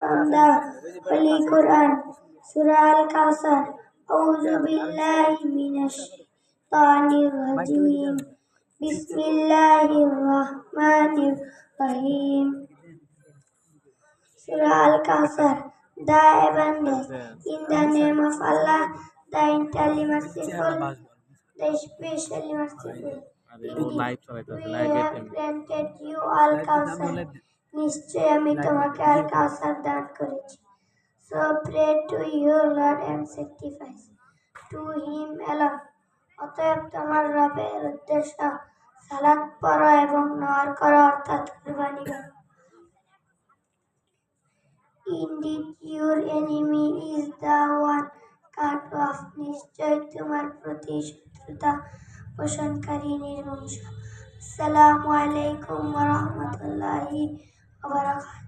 from the Holy Quran, Surah Al-Kawthar. A'udhu billahi minash shaitanir rajim. Bismillahir Rahmanir Rahim. Surah Al-Kawthar, the abundance. In the name of Allah, the entirely merciful, the especially merciful. Indeed, we have granted you Al-Kawthar. নিশ্চয় আমি তোমাকে আল কাউসার দান করেছি। So pray to your Lord and sacrifice to him alone. অতএব তোমার রবের উদ্দেশ্য সালাত পড়ো এবং নহর করো অর্থাৎ কুরবানি করো। Indeed, your enemy is the one cut off. নিশ্চয় তোমার প্রতি শত্রুতা পোষণকারী নির্বংশ। আসসালামু আলাইকুম ওয়া রাহমাতুল্লাহি ওয়া বারাকাতুহু।